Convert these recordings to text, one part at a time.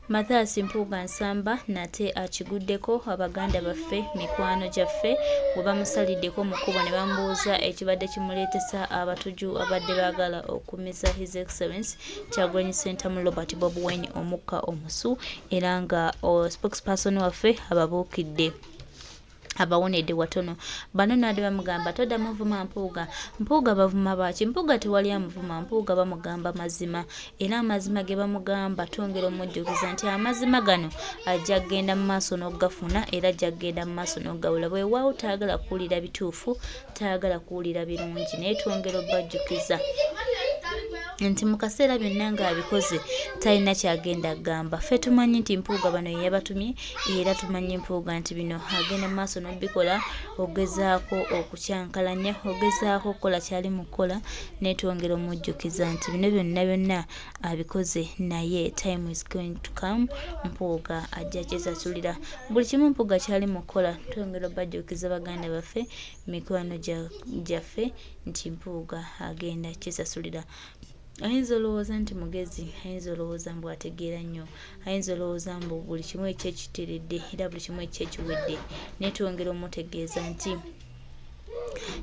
Mathias Mpuga nsamba nate akiguddeko abaganda baffe mikwano gyaffe bwe bamusaliddeko mu kkubo ne bamubuuza ekibadde kimuleetesa abatuju abadde baagala okumiza His Excellency Kyagulanyi Ssentamu Robert Bobi Wine omukka omusu era nga spokesperson waffe ababuukidde abawonedde watono bano nade bamugamba toda muvuma Mpuga bavuma baki Mpuga tewali amuvuma Mpuga bamugamba mazima era amazima ge bamugamba tongera omujjukiza nti amazima gano ajja genda mu maaso n'ogafuna era ajja genda mu maaso n'ogawula bwe waawo taagala kuwulira bituufu taagala kuwulira birungi naye twongera obbajjukiza nti mu kaseera byonna ng'abikoze talina kyagenda gamba ffe tumanyi nti Mpuga bano yeyabatumye era tumanyi Mpuga nti bino agenda mu maaso n'obikola ogezaako okukyankalanya ogezaako okukola kyali mu kukola netwongera omujjukiza nti bino byonna abikoze naye time is going to come Mpuga ajja kyesasulira buli kimu Mpuga kyali mu kukola twongera obbajjukiza baganda baffe mikwano gyaffe nti Mpuga agenda kyesasulira. Ayinza olowooza nti mugezi, ayinza olowooza mbu ategeera nnyo, ayinza olowooza mbu buli kimu ekyekiteredde era buli kimu ekyekiwedde naye twongera omutegeeza nti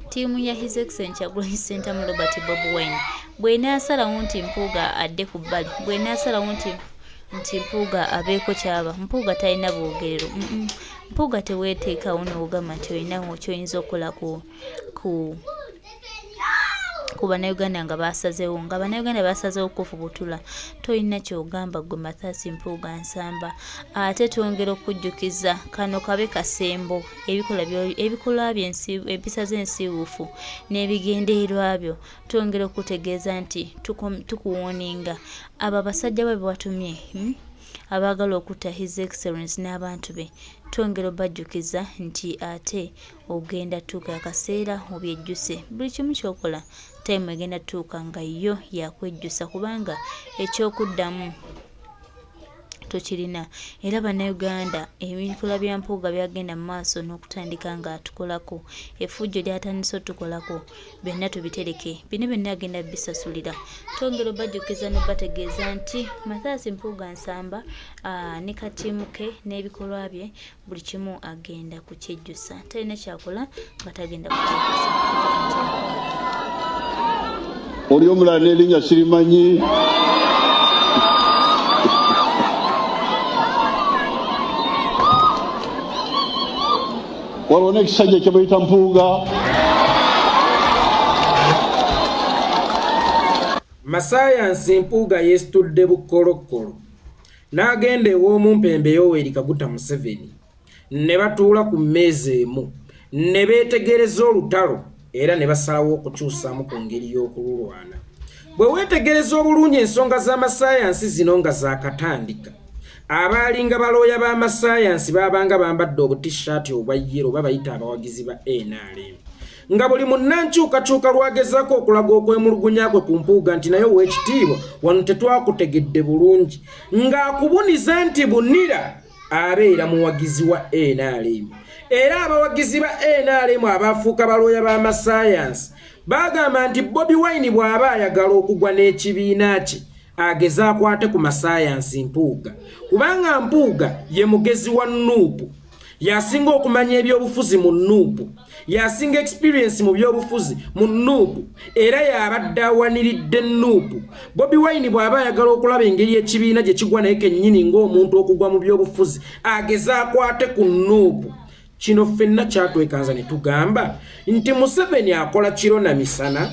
ttiimu ya His Excellency Kyagulanyi Ssentamu Robert Bobi Wine bw'enaasalawo nti Mpuga adde ku bbali bw'enaasalawo nti Mpuga abeeko kyaba Mpuga talina bwogerero Mpuga teweeteekawo n'ogamba nti olinawo ky'oyinza okukola ku bannayuganda nga basazeewo okufubutula tolina kyogamba gwe Mathias Mpuga nsamba ate twongera okujjukiza kano kabe kasembo ebikolwa bye empisa z'ensiiwuufu n'ebigendererwa byo twongera okutegeeza nti tukuwoninga abo abasajja bwe batumye abaagala okutta His Excellency n'abantu be twongera obbajjukiza nti ate ogenda tuuka akaseera obyejjuse buli kimu kyokola time egenda tuuka nga yo yakwejjusa kubanga ekyokuddamu tokirina era bannayuganda ebikola bya Mpuga byagenda mu maaso n'okutandika nga atukolako effujjo lyatandise otukolako byonna tubitereke bino byonna agenda bisasulira twongera obbajjukiza n'obbategeeza nti Mathias Mpuga nsamba ne katiimu ke n'ebikolwa bye buli kimu agenda kukyejjusa talina kyakola nga tagenda kukyejjusa. Oli omulala n'erinnya sirimanyi waliwo n'ekisajja kye bayita Mpuga. Masayansi Mpuga yeesitudde bukolokolo n'agenda ew'omumpembe Yoweri Kaguta Museveni ne batuula ku mmeeza emu ne beetegereza olutalo era ne basalawo okukyusaamu ku ngeri y'okululwana. Bwe weetegereza obulungi ensonga z'amasayansi zino nga zaakatandika abaalinga balooya b'amasayansi baabanga bambadde obutishaati obwa yero babayita abawagizi ba NRM nga buli munnankyukakyuka lwagezaako okulaga okwemulugunya kwe ku Mpuga nti naye ow'ekitiibwa wano tetwakutegedde bulungi ng'akubuniza nti bunira abeera muwagizi wa NRM era abawagizi ba NRM abaafuuka balooya b'amasayansi baagamba nti Bobi Wine bw'aba ayagala okugwa n'ekibiina kye agezaako ate ku masayansi Mpuga kubanga Mpuga ye mugezi wa nuupu yasinga okumanya ebyobufuzi mu nuupu yasinga experience mu byobufuzi mu nuupu era yabadde awaniridde nuupu. Bobi Wine bw'aba ayagala okulaba engeri ekibiina gye kigwa naye kennyini ng'omuntu okugwa mu byobufuzi agezaako ate ku nuupu. Kino ffenna kyatwekanza ne tugamba nti Museveni akola kiro na misana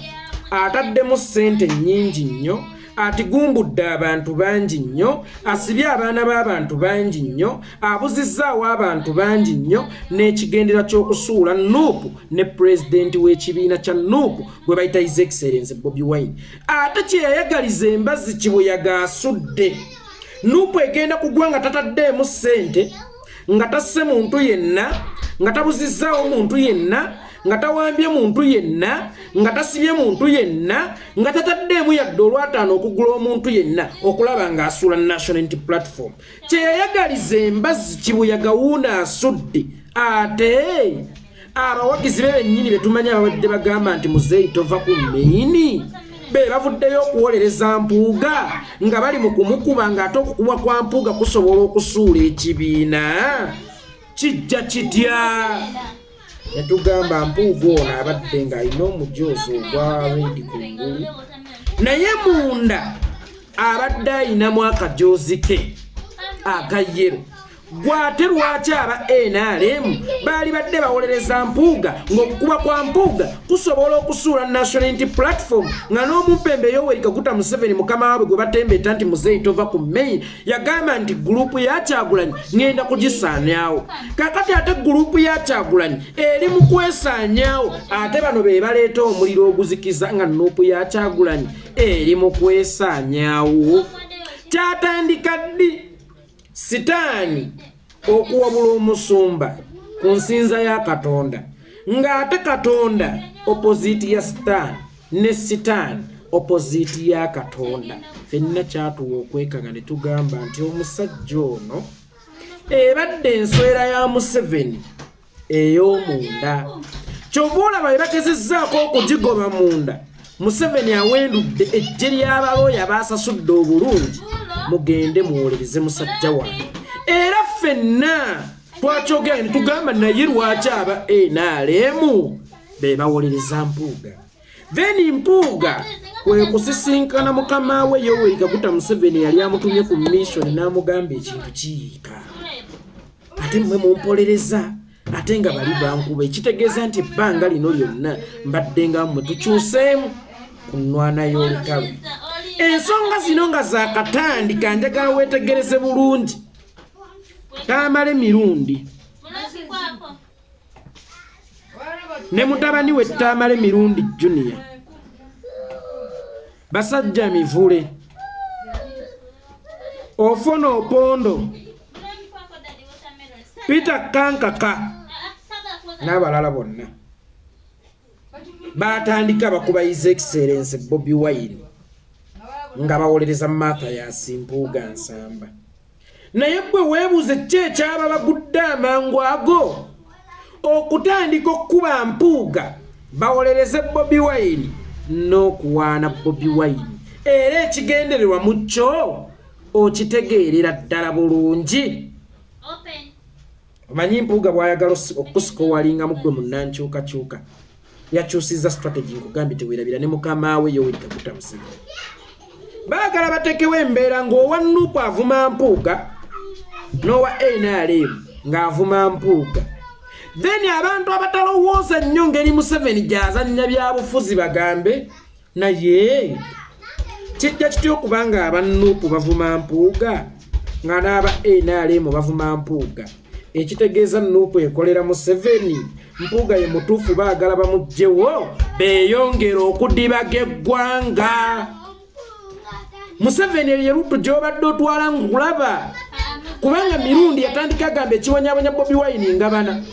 ataddemu ssente nnyingi nnyo atigumbudde abantu bangi nnyo asibye abaana b'abantu bangi nnyo abuzizzaawo abantu bangi nnyo n'ekigendera ky'okusuula nuupu ne pulezidenti w'ekibiina kya nuupu gwe bayita His Excellency Bobi Wine ate kyeyayagaliza embazzi kibuyaga asudde nuupu egenda kugwa nga tataddeemu ssente nga tasse muntu yenna nga tabuzizzaawo muntu yenna nga tawambye muntu yenna nga tasibye muntu yenna nga tataddeemu yadde olwataano okugula omuntu yenna okulaba ng'asuula national unity platform kyeyayagaliza embazzi kibuyaga wuuna asudde ate abawagizi be bennyini be tumanyi ababadde bagamba nti muzeeyi tova ku mmeini be bavuddeyo okuwolereza Mpuuga nga bali mu kumukuba ng'ate okukubwa kwa Mpuuga kusobola okusuula ekibiina kijja kitya ne tugamba Mpuuga ono abadde ng'alina omujoozi ogwa reedi ku ngulu naye munda abadde ayinamu akajoozi ke aka yero gwate lwaki aba NRM baali badde bawolereza Mpuuga ng'okukuba kwa Mpuuga kusobola okusuula National Unity Platform nga n'omumpembe Yoweri Kaguta Museveni mukama waabwe gwe batembeeta nti muzeeyi tova ku main yagamba nti gurupu ya Kyagulanyi ngenda kugisaanyaawo kakati ate gurupu ya Kyagulanyi eri mu kwesaanyaawo ate bano be baleeta omuliro oguzikiza nga nuupu ya Kyagulanyi eri mu kwesaanyaawo kyatandika ddi sitaani okuwabula omusumba ku nsinza ya Katonda ng'ate Katonda opposite ya sitaani ne sitaani opposite ya Katonda fenna kyatuwa okwekanga ne tugamba nti omusajja ono ebadde enswera ya Museveni ey'omunda kyova olaba bakesezzaako okugigoba munda Museveni awendudde ejje ly'abalooya baasasudde obulungi mugende muwolereze musajja wange era ffenna twakyogera ne tugamba naye lwaki aba NRM be bawolereza Mpuuga then Mpuuga kwe kusisinkana mukama we Yoweri Kaguta Museveni yali amutumye ku mission n'amugamba ekintu kiyiika ate mmwe mumpolereza ate nga bali bankuba ekitegeeza nti ebbanga lino lyonna mbadde nga mmwe tukyuseemu ku nnwana y'olutalo ensonga zino nga zaakatandika njagala weetegereze bulungi Tamale mirundi ne mutabani we Tamale mirundi Junior basajja mivule Ofono Opondo Peter Kankaka n'abalala bonna batandika bakuba His Excellency Bobi Wine nga bawolereza Mathias Mpuuga Nsamba naye gwe weebuuze ki ekyaba bagudde amangu ago okutandika okukuba Mpuuga bawolereze Bobi Wine n'okuwaana Bobi Wine era ekigendererwa mu kyo okitegeerera ddala bulungi omanyi Mpuuga bw'ayagala okusika owalingamu gwe munnankyukakyuka yakyusizza strategy nkugambye teweerabira ne mukama we Yoweri Kaguta Museveni baagala batekewo embeera ng'owa Nuupu avuma Mpuuga n'owa NRM ng'avuma Mpuuga then abantu abatalowooza nnyo ngeri Museveni gy'azannya byabufuzi bagambe naye kijja kitya okubanga aba Nuupu bavuma Mpuuga nga n'aba NRM bavuma Mpuuga ekitegeeza Nuupu ekolera Museveni Mpuuga ye mutuufu baagala bamugjewo beeyongera okudibaga eggwanga Museveni ye lutu gy'obadde otwala ngulaba kubanga mirundi yatandika agamba ekiwanyaabanya Bobi Wine ngabana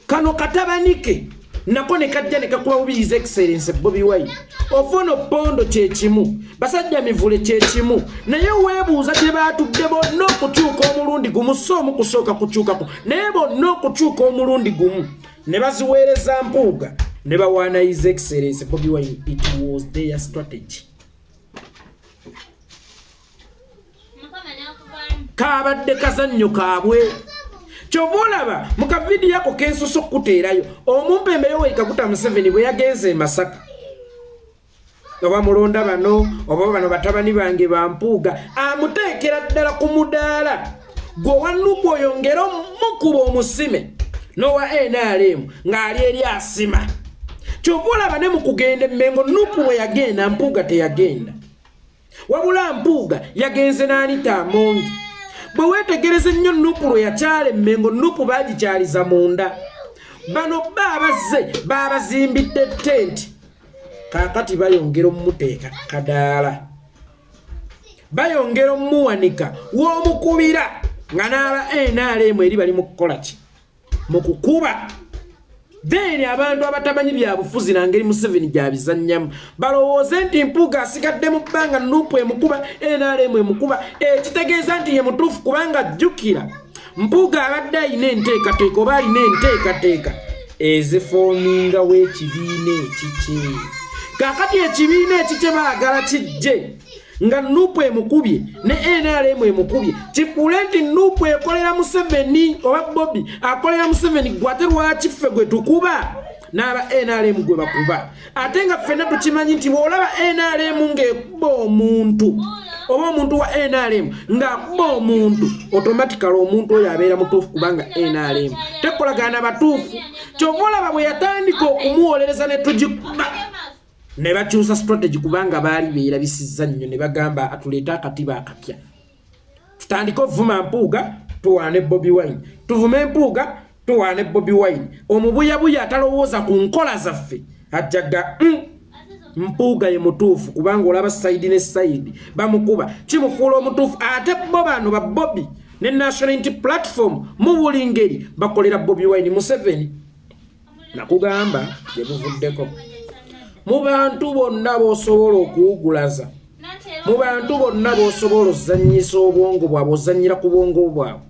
kano katabanike nako ne kajja ne kakuba bubi His Excellency Bobi Wine Ofono Opondo kyekimu basajja mivule kyekimu naye weebuuza gye baatudde bonna okukyuka omulundi gumu so omu kusooka kukyukako naye bonna okukyuka omulundi gumu ne baziweereza Mpuuga ne bawaana His Excellency Bobi Wine. It was their strategy. Kabadde kazannyo kaabwe kyova olaba mu kavidiyo ako kensoso okukuteerayo omumpembe Yoweri Kaguta Museveni bwe yagenze e Masaka oba mulonda bano oba bano batabani bange ba Mpuuga amuteekera ddala ku mudaala gwe Nuupu oyongera omukuba omusime n'owa NRM ng'ali eri asima kyova olaba ne mu kugenda Mmengo Nuupu bwe yagenda Mpuuga teyagenda wabula Mpuuga yagenze n'Anita Amongi bwe weetegereze nnyo Nuupu lwe yakyala Mmengo Nuupu baagikyaliza munda bano baabazze baabazimbidde tenti kaakati bayongera omumuteeka kadaala bayongera omumuwanika w'omukubira nga n'aba NRM eri bali mu kukola ki mu kukuba then abantu abatamanyi byabufuzi nangeri Museveni gyabizannyamu balowooze nti Mpuuga asigadde mu bbanga Nuupu emukuba NRM emukuba ekitegeeza nti ye mutuufu kubanga jjukira Mpuuga abadde ayina enteekateeka oba alina enteekateeka ezifoominga w'ekibiina ekiki kakati ekibiina ekikye baagala kijje nga Nuupu emukubye ne NRM emukubye kifuule nti Nuupu ekolera Museveni oba Bobby akolera Museveni gwate lwaki ffe gwe tukuba n'aba NRM gwe bakuba ate nga ffenna tukimanyi nti bw'olaba NRM ng'ekuba omuntu oba omuntu wa NRM ng'akuba omuntu automatically omuntu oyo abeera mutuufu kubanga NRM tekolagana batuufu kyova olaba bwe yatandika okumuwolereza ne tugikuba ne bakyusa strategy kubanga baali beerabisizza nnyo ne bagamba atuleeta akatiba akapya tutandika ovuma Mpuuga tuwaane Bobi Wine tuvume Mpuuga tuwaane Bobi Wine omubuyabuya atalowooza ku nkola zaffe ajjaga Mpuuga ye mutuufu kubanga olaba side ne side bamukuba kimufuula omutuufu ate bo bano ba Bobby ne National Unity Platform mu buli ngeri bakolera Bobi Wine Museveni nakugamba gye buvuddeko mu bantu bonna b'osobola okuwugulaza mu bantu bonna b'osobola ozannyisa obwongo bwabwe ozannyira ku bwongo bwabwe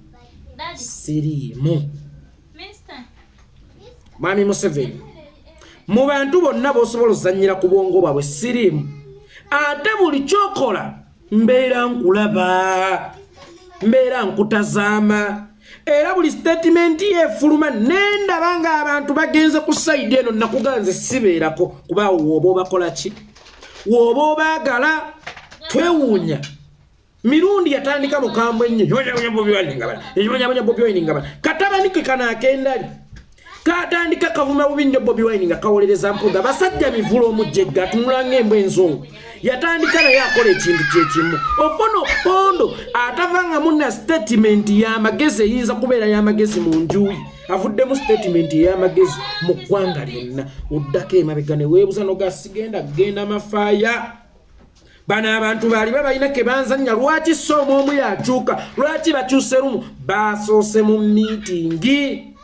siriimu Mwami Museveni mu bantu bonna b'osobola ozannyira ku bwongo bwabwe siriimu ate buli kyokola mbeera nkulaba mbeera nkutazaama era buli statement efuluma nendaba nga abantu bagenze ku side eno nakuganze sibeerako kuba woba obakola ki woba obaagala twewuunya mirundi yatandika mukambwe nnyo Bobi Wine nga bala katabanike kanaakendali katandika kavuma bubi nnyo Bobi Wine nga kawolereza Mpuuga basajja mivulo omujjegga atunulanga embwa enzongo yatandika naye akola ekintu kyekimu opondo atavanga muna statement y'amagezi eyinza kubeera y'amagezi mu njuyi avuddemu statement y'amagezi mu ggwanga lyonna oddako emabega ne weebuza nogasigenda genda mafaaya bano abantu baali babalina ke banzannya lwaki sooma omu yakyuka lwaki bakyuse lumu basoose mu miitingi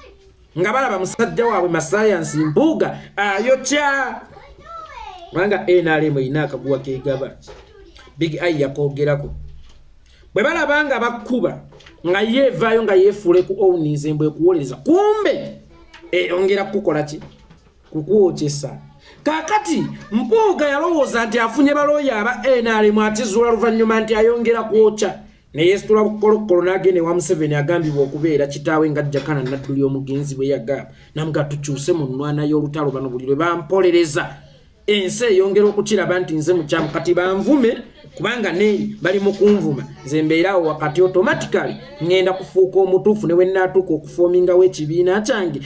nga balaba musajja waabwe masayansi Mpuuga ayokya wanga NRM ina akaguwa kegaba Big Eye yakogerako bwe balabanga bakuba nga yevayo nga yefuule ku ownize embwe kuwolereza kumbe ongera kukola ki kukuwokyesa kakati Mpuuga yalowooza nti afunye baloya aba NRM atizula luvannyuma nti ayongera kwokya ne yesitula bukolokolo n'agende wa Museveni agambibwa okubeera kitaawe nga Jakana Nadduli omugenzi bwe yagamba namuga tukyuse mu nnwana y'olutalo bano buli lwe bampolereza ensi eyongera okukiraba nti nze mukyamu kati banvume kubanga neeri bali mu kunvuma nze mbeerawo wakati automatically ngenda kufuuka omutuufu ne wennaatuuka okufoomingawo ekibiina kyange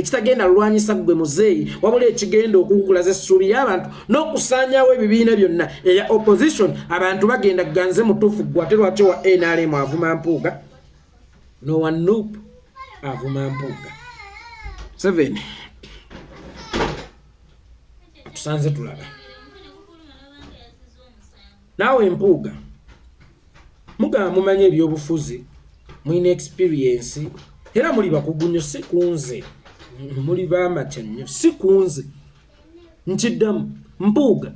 ekitagenda lulwanyisa gwe muzeeyi wabula ekigenda okukulaza essuubi y'abantu n'okusaanyawo ebibiina byonna eya opposition abantu bagenda ganze mutuufu gwate lwaki wa NRM avuma Mpuuga no one Nuupu avuma Mpuuga 7 tusanze tulaba nawe Mpuuga mugamba mumanye ebyobufuzi mwine experience era muli bakugunyo si kunze muli bamatya nnyo si kunze nkiddamu Mpuuga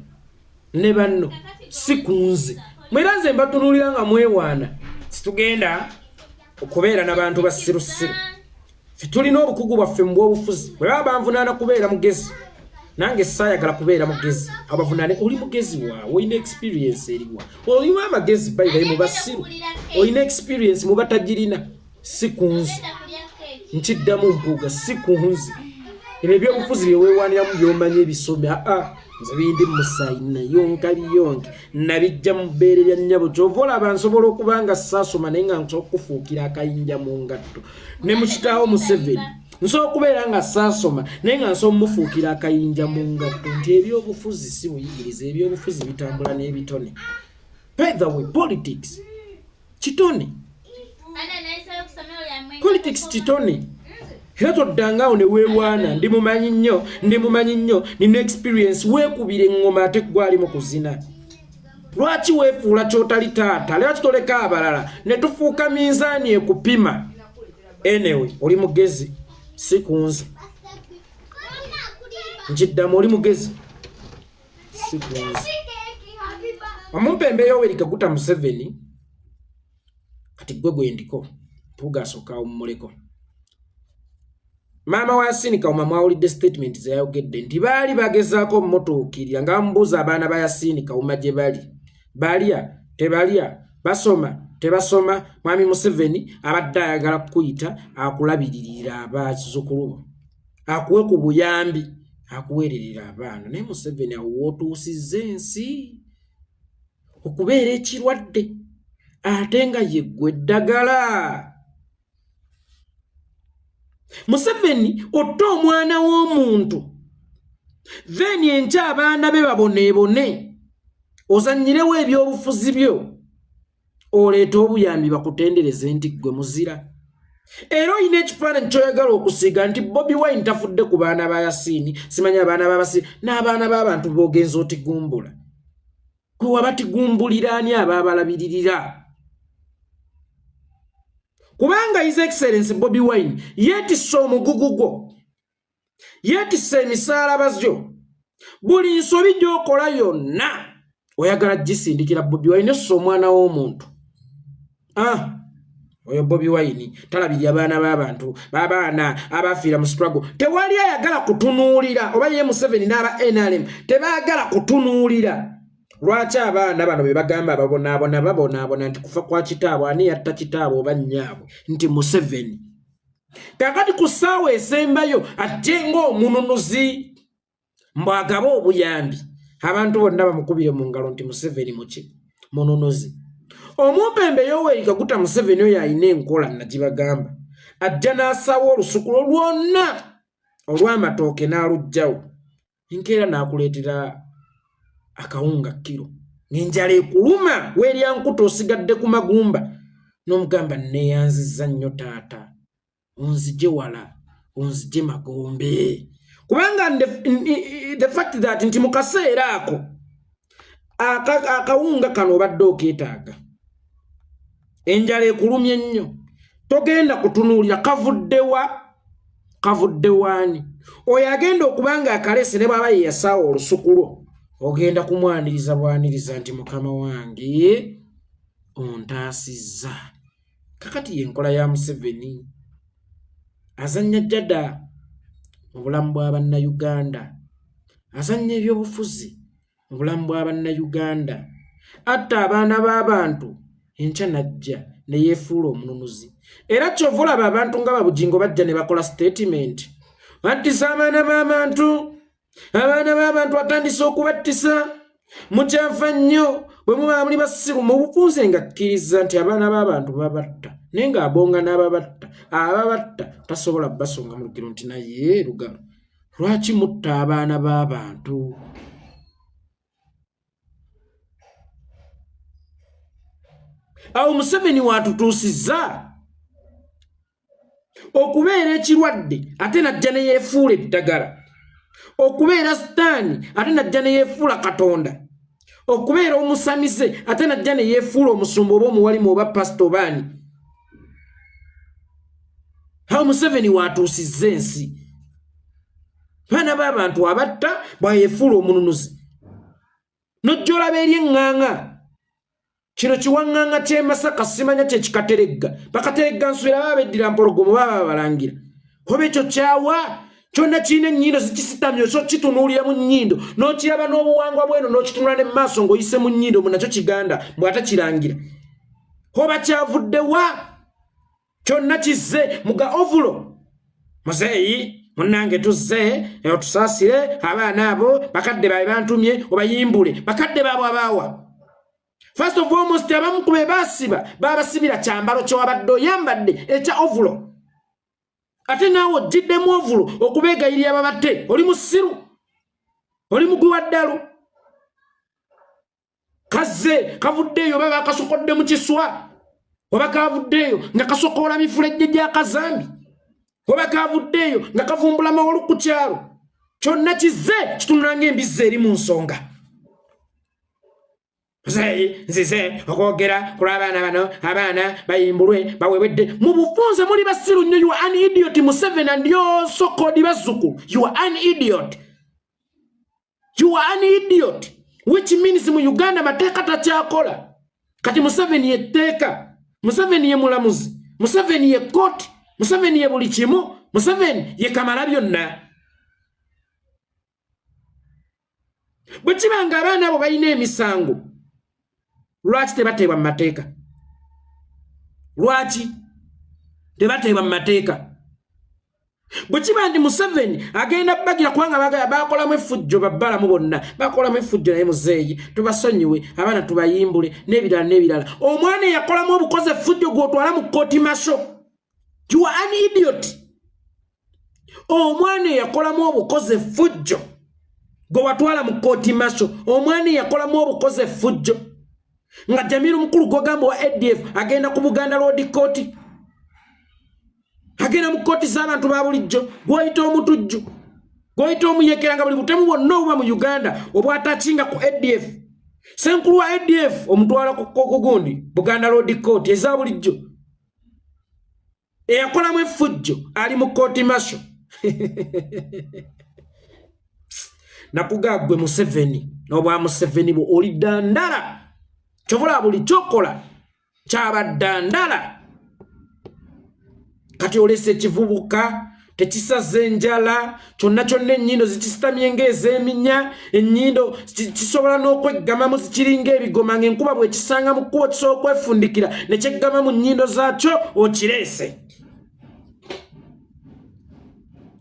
ne banno si kunze mwera nze mbatunulira nga mwewaana situgenda okubeera n'abantu basirusiru ffe tulina obukugu bwaffe mu bw'obufuzi bwe baba banvunaana kubeera mugezi nange saayagala kubeera mugezi abavunaane oli mugezi waawe olina experience eriwa olina amagezi bayibaye mu basiru olina experience mu batagirina si kunze nkiddamu Mpuuga si kunze ebyo ebyobufuzi byeweewaaniramu byomanya ebisome nze bindi musayina yonka biyonke nabijja mu bbeere lya nnyabo kyova olaba nsobola okuba nga saasoma naye nga nsobola okufuukira akayinja mu ngatto ne mukitaawo Museveni nsobola okubeera nga saasoma naye nga nsobola mufuukira akayinja mu ngatto nti ebyobufuzi si buyigiriza ebyobufuzi bitambula n'ebitone by the way politics kitone politics kitone era toddangaawo ne weewaana ndi mumanyi nnyo nina experience weekubira eŋŋoma ate gwali mu kuzina lwaki weefuula kyotali taata lwaki toleka abalala ne tufuuka minzaani ekupima anyway oli mugezi si kunze nkiddamu oli mugezi si kunze omumpembe Yoweri Kaguta Museveni kati gwe ndiko Mpuuga asooka omumuleko Mama wa Yasini Kauma mwawulidde statement ze yayogedde nti baali bagezaako mmotookirira nga bamubuuza abaana ba Yasini Kauma gye bali. Balya, tebalya, basoma, tebasoma. Mwami Museveni abadde ayagala kukuyita akulabiririra abazzukulu. Akuwe ku buyambi, akuweererera abaana. Naye Museveni awo wootuusizza ensi okubeera ekirwadde ate nga yeggwe eddagala. Museveni otta omwana w'omuntu then enkya abaana be baboneebone ozannyirewo ebyobufuzi byo oleeta obuyambi bakutendereze nti gwe muzira. Era olina ekifaananyi kyoyagala okusiga nti Bobi Wine tafudde ku baana ba Yasini, simanyi abaana b'abasiri n'abaana b'abantu b'ogenza otigumbula. Gwe wabatigumbulira ani abaabalabiririra? Kubanga His Excellency Bobi Wine yeetisse omugugu gwo, yeetisse emisaala gyo, buli nsobi gy'okola yonna oyagala gisindikira Bobi Wine so omwana w'omuntu. Oyo Bobi Wine talabirya abaana b'abantu, babaana abafiira mu struggle. Tewali ayagala kutunuulira, oba ye Museveni n'aba NRM tebaagala kutunuulira. Lwaki abaana bano be bagamba babonaabona nti kufa kwa kitaabwe ani yatta kitaabwe oba nnyaabwe nti Museveni. Kakati ku ssaawa esembayo ate ng'omununuzi mbwagaba obuyambi abantu bonna bamukubire mu ngalo nti Museveni muki mununuzi. Omumpembe Yoweri Kaguta Museveni oyo alina enkola nagibagamba. Ajja n'asawa olusuku lwonna olw'amatooke n'alugjawo. Enkeera n'akuleetera akawunga kilo. N'enjala ekuluma weeryankuta osigadde ku magumba. N'omugamba neeyanzizza nnyo taata. Onzije wala, onzije magombe. Kubanga the fact that nti mu kaseera ako akawunga kano obadde okeetaaga. Enjala ekulumye nnyo. Togenda kutunuulira kavudde waani. Oyo agenda okubanga akalese ne bw'aba ye yasaawa olusuku lwo. Ogenda kumwaniriza bwaniriza nti mukama wange ontaasizza. Kakati yenkola ya Museveni. Azannya jjada mu bulamu bw'Abannayuganda. Azannya ebyobufuzi mu bulamu bw'Abannayuganda. Atta abaana b'abantu enkya najja ne yeefuula omununuzi. Era kyova olaba abantu nga babugingo bajja ne bakola statement. Battisa abaana b'abantu. Abaana b'abantu atandise okubattisa. Mukyafa nnyo bwe muba muli basiru mu bufunze nga kkiriza nti abaana b'abantu babatta. Naye ng'abonga n'ababatta. Ababatta tasobola basonga mu lugero nti naye lugalo. Lwaki mutta abaana b'abantu? Awo Museveni watutuusizza okubeera ekirwadde ate najja ne yeefuula eddagala. Okubeera sitaani ate najja ne yeefuula Katonda. Okubeera omusamize ate najja ne yeefuula omusumba oba omuwalimu oba pasito baani. Awo Museveni watuusizza ensi. Baana b'abantu abatta bwayeefuula omununuzi. Nojja olaba eri eŋŋaŋa. Kino kiwaŋŋaŋa ky'e Masaka simanya kye kikateregga. Bakateregga nswera baba beddira mpologomo baba balangira. Oba ekyo kyawa kyonna kirina ennyindo zikisitamye so kitunuulira mu nnyindo n'okiraba n'obuwangwa bweno n'okitunula ne maaso ng'oyise mu nnyindo mu nakyo kiganda bw'ata kirangira. Oba kyavudde wa? Kyonna kizze muga ovulo. Muzeeyi munnange tuzze otusaasire abaana abo bakadde baabwe bantumye obayimbule bakadde baabwe abaawa. First of all, most abamu kube basiba babasibira kyambalo ky'owabadde oyambadde ekya ovulo. Ate naawe ojjiddemu ovulo okubeegayirira ababatte oli musiru oli muguwa ddalu. Kazze kavuddeeyo oba bakasokodde mu kiswa oba kavuddeeyo nga kasokoola mifulejje gya kazambi oba kavuddeeyo nga kavumbula mawolu ku kyalo. Kyonna kizze kitunula ng'embizzi eri mu nsonga. Nzize okwogera ku lw'abaana bano abaana bayimbulwe bawebedde mu bufunze muli basiru nnyo. You are an idiot Museveni and your so-called bazzukulu. You are an idiot. You are an idiot. Which means mu Uganda mateeka takyakola. Kati Museveni ye tteeka. Museveni ye mulamuzi. Museveni ye kooti. Museveni ye buli kimu. Museveni ye kamala byonna. Bwe kibanga abaana abo balina emisango, lwaki tebateebwa mu mateeka? Lwaki tebateebwa mu mateeka? Bwe kiba ndi Museveni agenda bagira kubanga bakolamu effujjo babbalamu bonna, bakolamu effujjo naye muzeeyi tubasonyiwe, abaana tubayimbule n'ebirala n'ebirala. Omwana eyakolamu obukoze effujjo gw'otwala mu kkooti masho. You are an idiot. Omwana eyakolamu obukoze effujjo gwe watwala mu kkooti masho. Omwana eyakolamu obukoze effujjo nga Jamiru mukulu gw'ogamba wa ADF agenda ku Buganda Road Court. Agenda mu kkooti z'abantu ba bulijjo, gw'oyita omutujju, gw'oyita omuyekera nga buli butemu bwonna obuba mu Uganda obwatakinga ku ADF. Senkulu wa ADF omutwala ku gundi Buganda Road Court eza bulijjo. Eyakolamu effujjo ali mu kkooti masho. Nakugagwe Museveni n'obwa Museveni bwo oli dandala. Kyobula buli kyokola kyabadandala. Kati olese ekivubuka tekisaze enjala, kyonna kyonna ennyindo zikisitamye ng'ez'eminya, ennyindo kisobola n'okweggamamu zikiringa ebigoma ng'enkuba bw'ekisanga mu kkubo kisobola okwefundikira ne kyeggama mu nnyindo zaakyo okireese.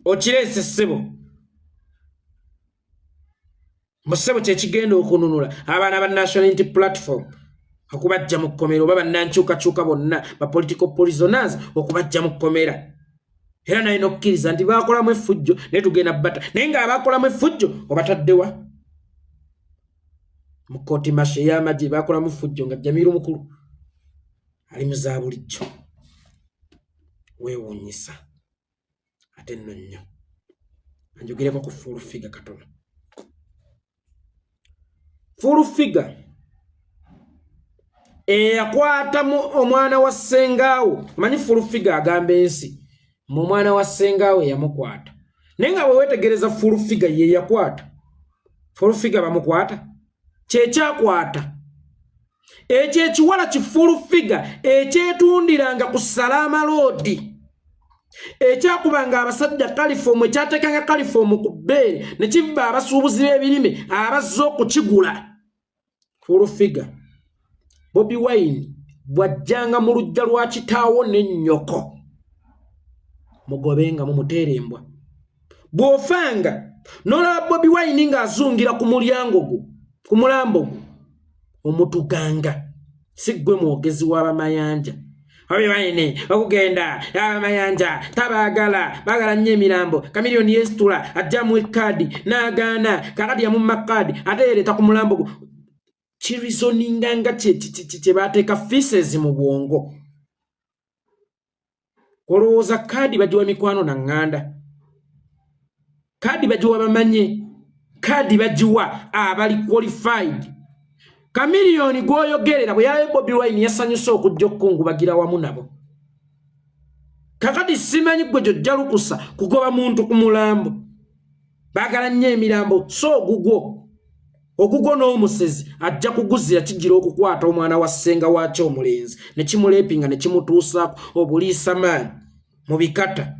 Okireese ssebo. Musebo kyekigenda okununula abaana ba National Unity Platform okubajja mu kkomera oba bannankyukakyuka bonna ba political prisoners okubajja mu kkomera. Era naye n'okkiriza nti baakolamu effujjo naye tugenda bata. Naye ng'abaakolamu effujjo obataddewa mu kkooti masho ey'amagye baakolamu effujjo nga Jamiru mukulu ali mu za bulijjo. Weewuunyisa ate nno nnyo. Anjogereko ku full figure katono. Full figure eyakwata omwana wa Ssengaawo. Manyi full figure agamba ensi mu mwana wa Ssengaawo yamukwata. Naye nga bwe weetegereza full figure ye yakwata. Full figure bamukwata kyekyakwata ekyo ekiwala ki full figure ekyetundiranga ku Salama Road, ekyakubanga abasajja kalifomu, ekyatekanga kalifomu ku bbeere ne kiva abasuubuzi b'ebirime abazze okukigula. Full figure Bobi Wine bwajjanga mu lujja lwa kitaawo n'ennyoko mugobenga mumuteerembwa. Bw'ofanga n'olaba Bobi Wine ng'azungira ku mulyango gwo, ku mulambo gwo, omutuganga si ggwe mwogezi w'abamayanja. Bobi Wine okugenda abamayanja tabaagala, baagala nnyo emirambo. Kamiliyoni yeesitula ajja mu ekkaadi n'agaana, kakati yamumma kkaadi ate yereeta ku mulambo gwo. Kirizoninga nga kye baateeka feces mu bwongo. Olowooza kkaadi bagiwa mikwano na ŋŋanda, kkaadi bagiwa bamanye, kkaadi bagiwa abali qualified. Kamiliyoni gw'oyogerera bwe yalabe Bobi Wine yasanyuse okujja okukungubagira wamu nabo. Kakati simanyi gwe gy'ojja lukusa kugoba muntu ku mulambo. Baagala nnyo emirambo so ogugwo n'omusezi ajja kuguzira kigira okukwata omwana wa ssenga waakyo omulenzi ne kimuleepinga ne kimutuusaako obuliisa maanyi mu bikata.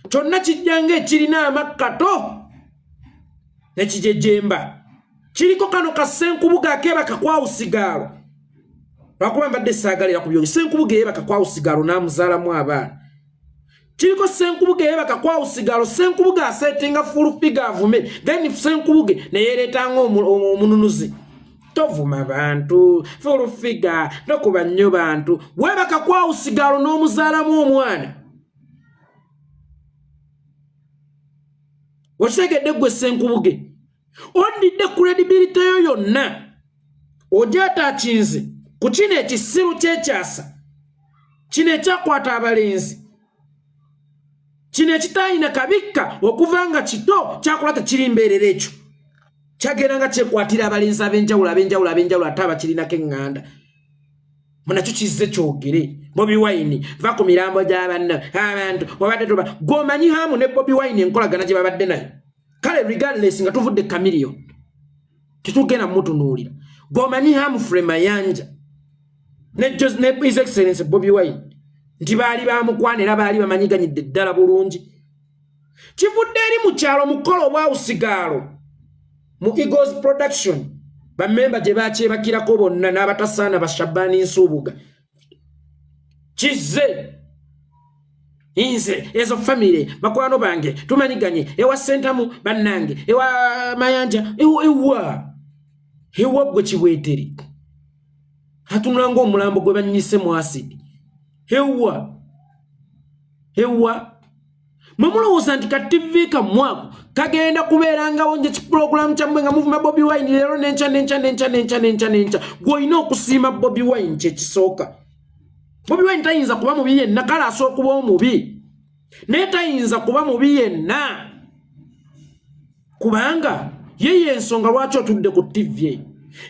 Kyonna kijjanga ekirina amakkato ne kijejemba. Kiriko kano ka Ssenkubuga akeebaka kwawusigaalo. Lwakuba mbadde saagalira ku byoge. Ssenkubuga yeebaka kwawusigaalo n'amuzaalamu abaana. Kiriko Ssenkubuga yeebaka kwawusigaalo. Ssenkubuga aseetinga full figure avume. Then Ssenkubuga ne yeereetanga omununuzi. Tovuma bantu, full figure, tokuba nnyo bantu. Weebaka kwawusigaalo n'omuzaalamu omwana. Okitegedde ggwe Ssenkubuga. Ondidde credibility yo yonna ogyataakinze ku kino ekisiru kyekyasa, kino ekyakwata abalenzi, kino ekitaayina kabikka okuva nga kito kyakola tekiri mbeerera ekyo, kyagenda nga kyekwatira abalenzi ab'enjawulo ate abakirinako eŋŋanda. Munakyo kizze kyogere. Bobi Wine va ku mirambo gy'abanna abantu wabadde toba gwomanyi hamu ne Bobi Wine enkolagana gye babadde nayo. Kale regardless nga tuvudde Kamiliyoni titugenda mutunuulira. Gwomanyi hamu Fremayanja ne His Excellency Bobi Wine nti baali bamukwana era baali bamanyiganyidde ddala bulungi. kivudde eri mu kyalo mukolo bwa usigalo mu Eagles production bamemba gye bakyebakirako bonna n'abatasaana bashabani nsubuga kize inze ezo family bakwano bange tumanyiganye ewa sentamu bannange ewa mayanja ewa gwe kiweteri hatunulanga omulambo gwe banyise mu acid ewa mwemulowooza nti ka TV kamwako kagenda kubeerangawo nje kiprogramu kyammwe nga muvuma Bobi Wine leero nenca gw'olina okusiima Bobi Wine kyekisooka. Bobi Wine tayinza kuba mubi yenna kale asooka kuba omubi naye tayinza kuba mubi yenna kubanga yeye ensonga lwaki otudde ku TV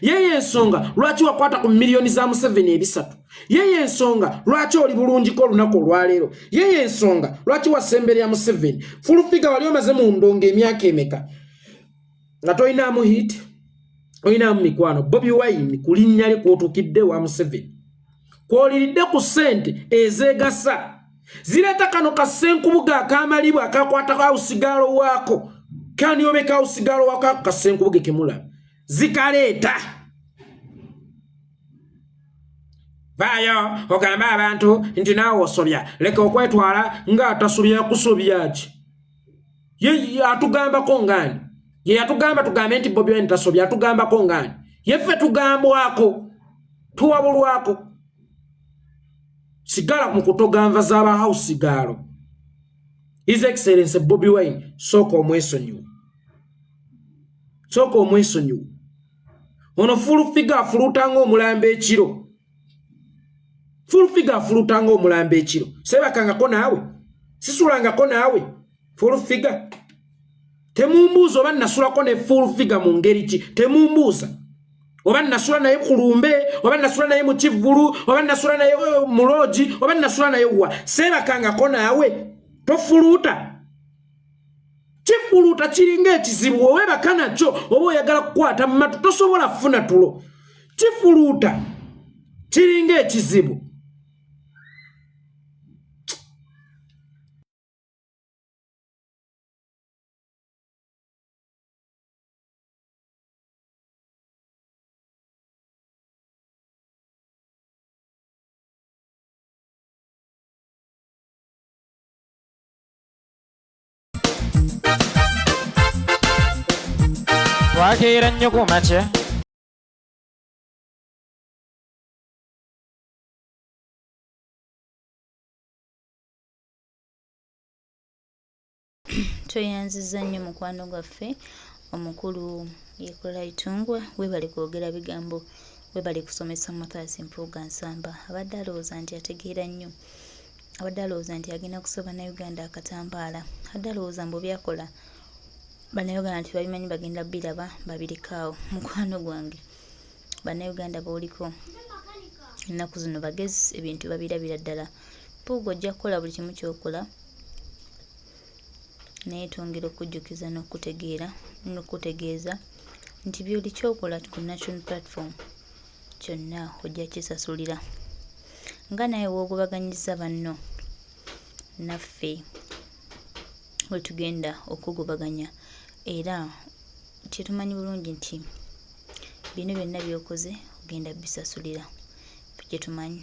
yeye ensonga lwaki wakwata ku miliyoni za Museveni ebisatu yeye ensonga lwaki oli bulungiko olunaku olwaleero yeye ensonga lwaki wasemberera Museveni fulufiga wali omaze mu ndongo emyaka emeka nga toyinaamu hit oyinaamu mikwano Bobi Wine ku linnya lye kw'otuukidde wa Museveni kw'oliridde ku ssente ezeegasa zireeta kano kasenkubuga akamalibwa akakwata kausigalo waako kandi obeka usigalo waako kasenkubuge kemula zikaleeta bayo ogamba abantu nti naawe osobya leka okwetwala nga atasobya kusobya ki ye atugambako ngani ye atugamba tugambe nti Bobi Wine tasobya atugambako ngani yeffe tugambwako tuwabulwako sigala mu kutoganva z'aba house galo His Excellency Bobi Wine soko omwesonyiwa ono full figure afulutanga omulambe ekiro sebakangako naawe sisulangako naawe full figure temumbuuza oba nasulako ne full figure mu ngeri ki temumbuuza oba nasula naye kulumbe oba nasula naye mu kivulu oba nasula naye mu lodge oba nasula naye wa sebakangako naawe tofuluta kifuluta kiringa ekizibu owebaka nakyo oba oyagala kukwata mu matu tosobola kufuna tulo kifuluta kiringa ekizibu Wakeera nnyo ku makya tweyanziza nnyo mukwano gwaffe omukulu yekola itungwa webali kwogera bigambo webali kusomesa Mathias Mpuga Nsamba abadde alowooza nti ategeera nnyo abadde alowooza nti agenda kusoba na Uganda akatambaala abadde alowooza mbu byakola Bannayuganda nti babimanyi bagenda biraba babirikaawo mukwano gwange Bannayuganda booliko ennaku zino bagezi ebintu babirabira ddala Mpuga ojja kukola buli kimu ky'okola naye twongera okujjukiza n'okutegeeza nti by'oli kyokola ku national platform kyonna ojja kisasulira nga naye w'ogobaganyiza banno naffe we tugenda okugobaganya era kyetumanyi bulungi nti bino byonna by'okoze ogenda bisasulira kyetumanyi